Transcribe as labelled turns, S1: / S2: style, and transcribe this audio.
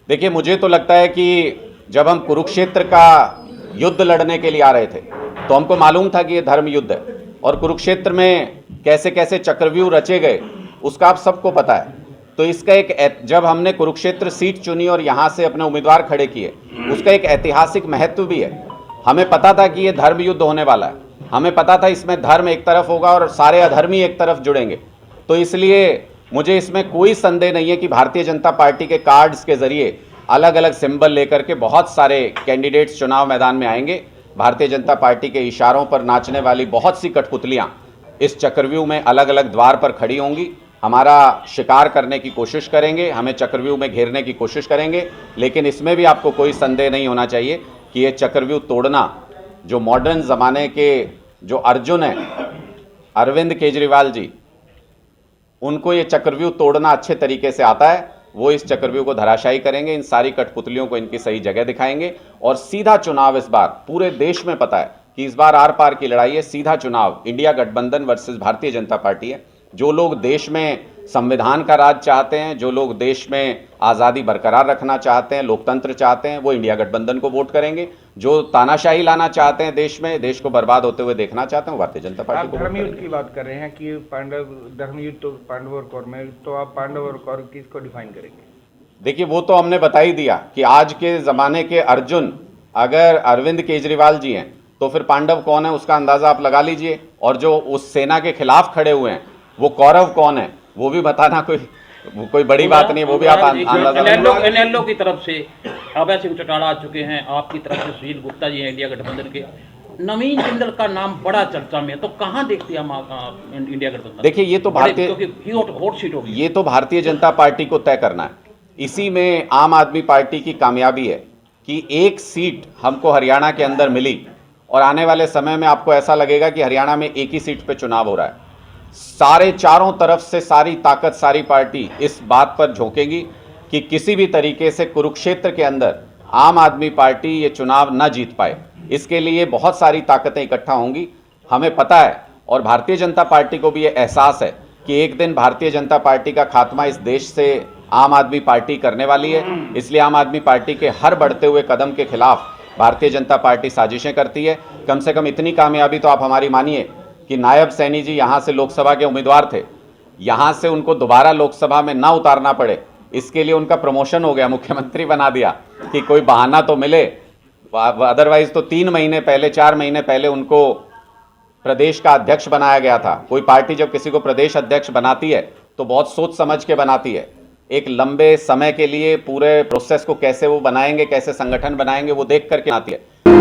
S1: देखिए, मुझे तो लगता है कि जब हम कुरुक्षेत्र का युद्ध लड़ने के लिए आ रहे थे तो हमको मालूम था कि ये धर्म युद्ध है, और कुरुक्षेत्र में कैसे कैसे चक्रव्यूह रचे गए उसका आप सबको पता है। तो इसका जब हमने कुरुक्षेत्र सीट चुनी और यहाँ से अपने उम्मीदवार खड़े किए, उसका एक ऐतिहासिक महत्व भी है। हमें पता था कि ये धर्म युद्ध होने वाला है, हमें पता था इसमें धर्म एक तरफ होगा और सारे अधर्मी एक तरफ जुड़ेंगे। तो इसलिए मुझे इसमें कोई संदेह नहीं है कि भारतीय जनता पार्टी के कार्ड्स के जरिए अलग अलग सिंबल लेकर के बहुत सारे कैंडिडेट्स चुनाव मैदान में आएंगे। भारतीय जनता पार्टी के इशारों पर नाचने वाली बहुत सी कठपुतलियां इस चक्रव्यूह में अलग अलग द्वार पर खड़ी होंगी, हमारा शिकार करने की कोशिश करेंगे, हमें चक्रव्यूह में घेरने की कोशिश करेंगे। लेकिन इसमें भी आपको कोई संदेह नहीं होना चाहिए कि ये चक्रव्यूह तोड़ना, जो मॉडर्न ज़माने के जो अर्जुन हैं अरविंद केजरीवाल जी, उनको ये चक्रव्यूह तोड़ना अच्छे तरीके से आता है। वो इस चक्रव्यूह को धराशायी करेंगे, इन सारी कठपुतलियों को इनकी सही जगह दिखाएंगे और सीधा चुनाव इस बार पूरे देश में पता है कि इस बार आर पार की लड़ाई है। सीधा चुनाव इंडिया गठबंधन वर्सेस भारतीय जनता पार्टी है। जो लोग देश में संविधान का राज चाहते हैं, जो लोग देश में आज़ादी बरकरार रखना चाहते हैं, लोकतंत्र चाहते हैं, वो इंडिया गठबंधन को वोट करेंगे। जो तानाशाही लाना चाहते हैं देश में, देश को बर्बाद होते हुए देखना चाहते हैं, वो भारतीय जनता पार्टी को।
S2: धर्मयुद्ध की बात कर रहे हैं कि पांडव धर्मयुद्ध तो पांडव और कौरव में, तो आप पांडव और कौरव किसको डिफाइन करेंगे?
S1: देखिए, वो तो हमने बता ही दिया कि आज के ज़माने के अर्जुन अगर अरविंद केजरीवाल जी हैं तो फिर पांडव कौन है उसका अंदाज़ा आप लगा लीजिए। और जो उस सेना के खिलाफ खड़े हुए हैं वो कौरव कौन है वो भी बताना कोई बड़ी बात नहीं है, वो भी आप अंदाजा।
S3: एनएलओ की तरफ से अभय सिंह चौटाला आ चुके हैं, आपकी तरफ से सुशील गुप्ता जी हैं इंडिया गठबंधन के, नवीन जिंदल का नाम बड़ा चर्चा में है, तो कहाँ देखते हैं हम इंडिया गठबंधन?
S1: देखिए, ये तो भारतीय
S3: हॉट सीट होगी,
S1: ये तो भारतीय जनता पार्टी को तय करना है। इसी में आम आदमी पार्टी की कामयाबी है कि एक सीट हमको हरियाणा के अंदर मिली और आने वाले समय में आपको ऐसा लगेगा कि हरियाणा में एक ही सीट पे चुनाव हो रहा है। सारे चारों तरफ से सारी ताकत, सारी पार्टी इस बात पर झोंकेगी कि किसी भी तरीके से कुरुक्षेत्र के अंदर आम आदमी पार्टी ये चुनाव न जीत पाए। इसके लिए बहुत सारी ताकतें इकट्ठा होंगी, हमें पता है। और भारतीय जनता पार्टी को भी ये एहसास है कि एक दिन भारतीय जनता पार्टी का खात्मा इस देश से आम आदमी पार्टी करने वाली है। इसलिए आम आदमी पार्टी के हर बढ़ते हुए कदम के खिलाफ भारतीय जनता पार्टी साजिशें करती है। कम से कम इतनी कामयाबी तो आप हमारी मानिए कि नायब सैनी जी यहाँ से लोकसभा के उम्मीदवार थे, यहाँ से उनको दोबारा लोकसभा में ना उतारना पड़े, इसके लिए उनका प्रमोशन हो गया, मुख्यमंत्री बना दिया कि कोई बहाना तो मिले। अदरवाइज तो 3 महीने पहले, 4 महीने पहले उनको प्रदेश का अध्यक्ष बनाया गया था। कोई पार्टी जब किसी को प्रदेश अध्यक्ष बनाती है तो बहुत सोच समझ के बनाती है, एक लंबे समय के लिए पूरे प्रोसेस को कैसे वो बनाएंगे, कैसे संगठन बनाएंगे, वो देख करके बनाती है।